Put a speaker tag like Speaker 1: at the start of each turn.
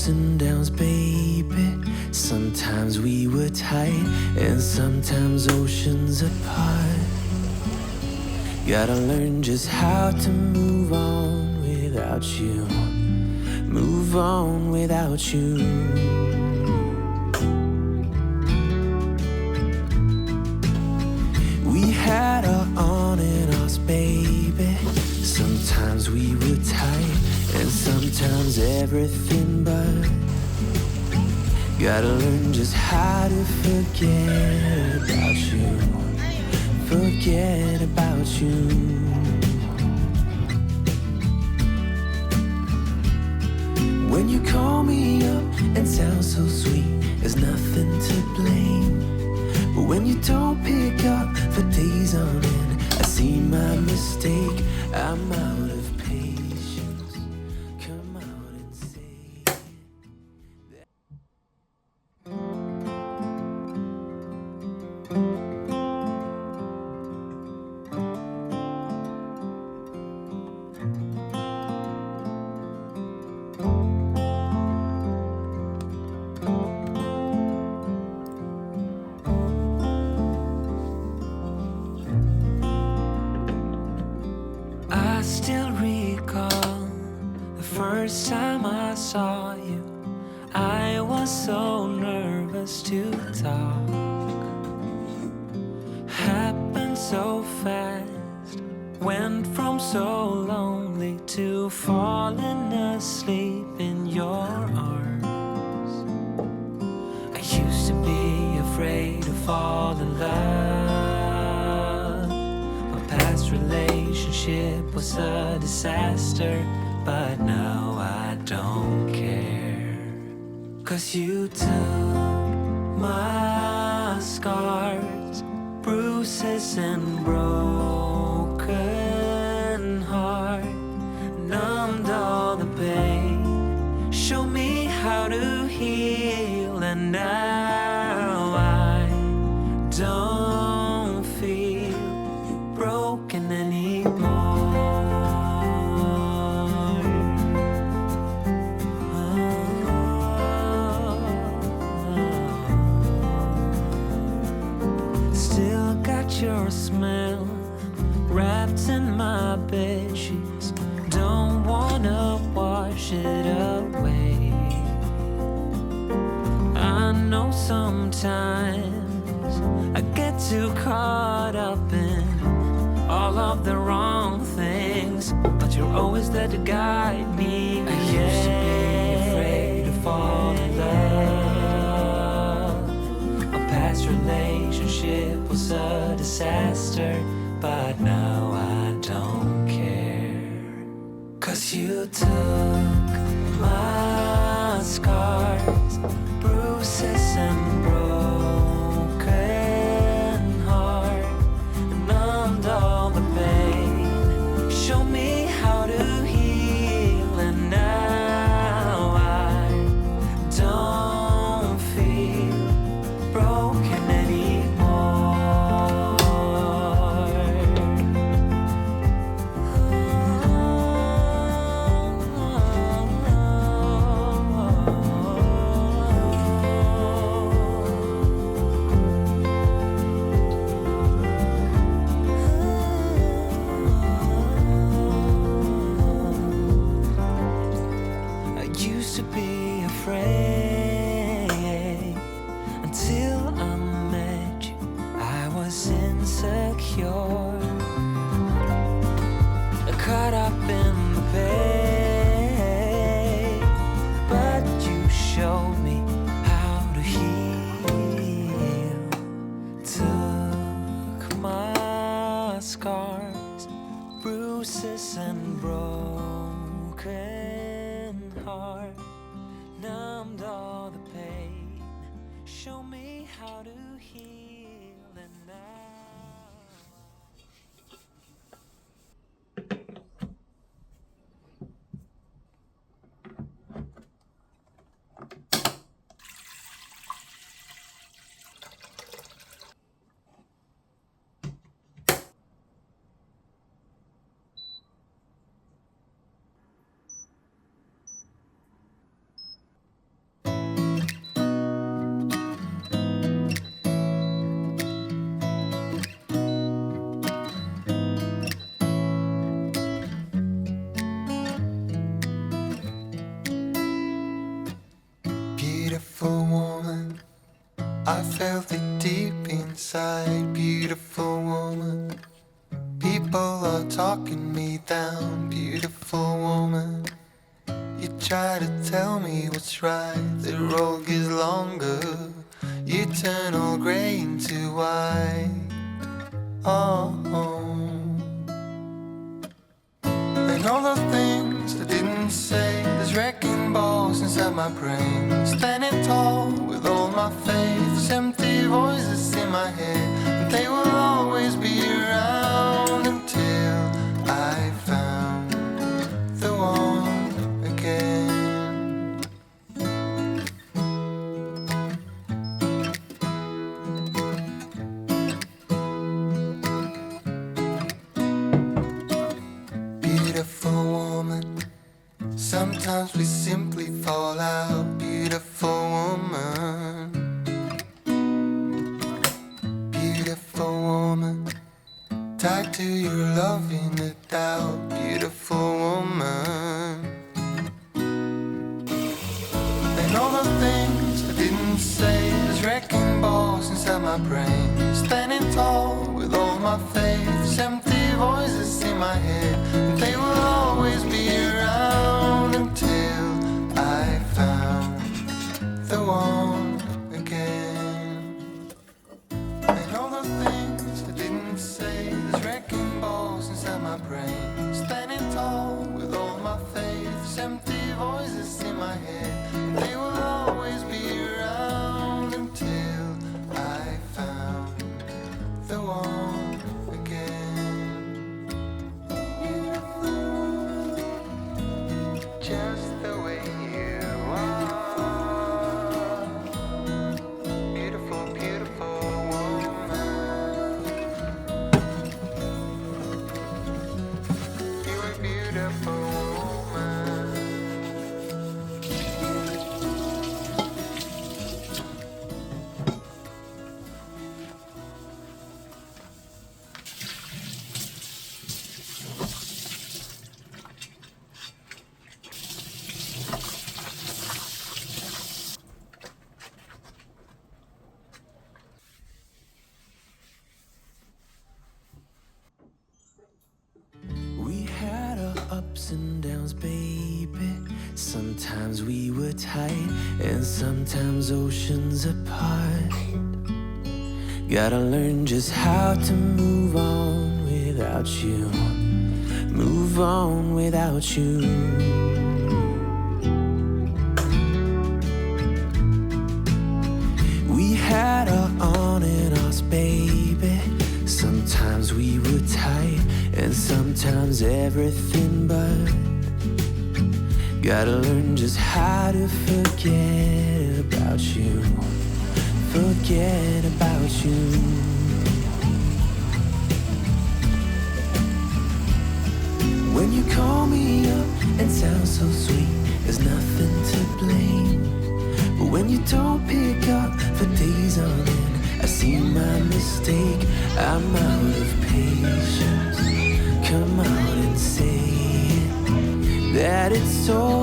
Speaker 1: ups and downs, baby. Sometimes we were tight, and sometimes oceans apart. Gotta learn just how to move on without you. Move on without you. We had our on and offs, baby. Sometimes we were tight, and sometimes everything but. Gotta learn just how to forget about you. Forget about you. When you call me up and sound so sweet, there's nothing to blame. But when you don't pick up for days on end, I see my mistake. I'm out of patience. Come out and say that. I still recall the first time I saw you. I was so nervous to talk. Happened so fast. Went from so lonely to falling asleep in your arms. I used to be afraid to fall in love. My past relationship was a disaster, but now I don't care. 'Cause you took my scars, bruises and broken heart, numbed all the pain, showed me how to heal, and now I don't feel broken anymore. Still got your smell wrapped in my bed sheets. Don't wanna wash it away. I know sometimes I get too caught up in all of the wrong things, but you're always there to guide me. I used to be afraid to fall in love. A past relationship was a disaster, but now I don't care. 'Cause you took my scars, bruises and broken heart, numbed all the pain, showed me how to heal, and now I don't feel broken anymore. I used to be afraid until I met you. I was insecure, caught up in the pain, but you showed me how to heal. Took my scars, bruises and broken heart, numbed all the pain, show me how to heal, and now
Speaker 2: I felt it deep inside, beautiful woman. People are talking me down, beautiful woman. You try to tell me what's right, the road gets longer. You turn all grey into white. Oh, and all the things I didn't say, there's wrecking balls inside my brain. Standing tall with all my faith, there's empty voices in my head, and they will always be around until I found the one again. Beautiful woman, sometimes we simply fall out. Beautiful woman, beautiful woman, tied to your love in the doubt. Beautiful woman, and all the things I didn't say, there's wrecking balls inside my brain. Standing tall with all my faith, there's empty voices in my head, and they will always be around until I found the one again. And all the things I didn't say, there's wrecking balls inside my brain. Standing tall with all my faith, there's empty voices in my head, and they will always be around until I found the one again. Just the way you are, beautiful, beautiful woman. You're a beautiful woman.
Speaker 1: We had our ups and downs, baby. Sometimes we were tight, and sometimes oceans apart. Gotta learn just how to move on without you. Move on without you. We had our on and offs, baby. Sometimes we were tight, and sometimes everything but. Gotta learn just how to forget about you. Forget about you. When you call me up and sound so sweet, there's nothing to blame. But when you don't pick up for days on end, I see my mistake. I'm out of patience. Come out and say it, that it's so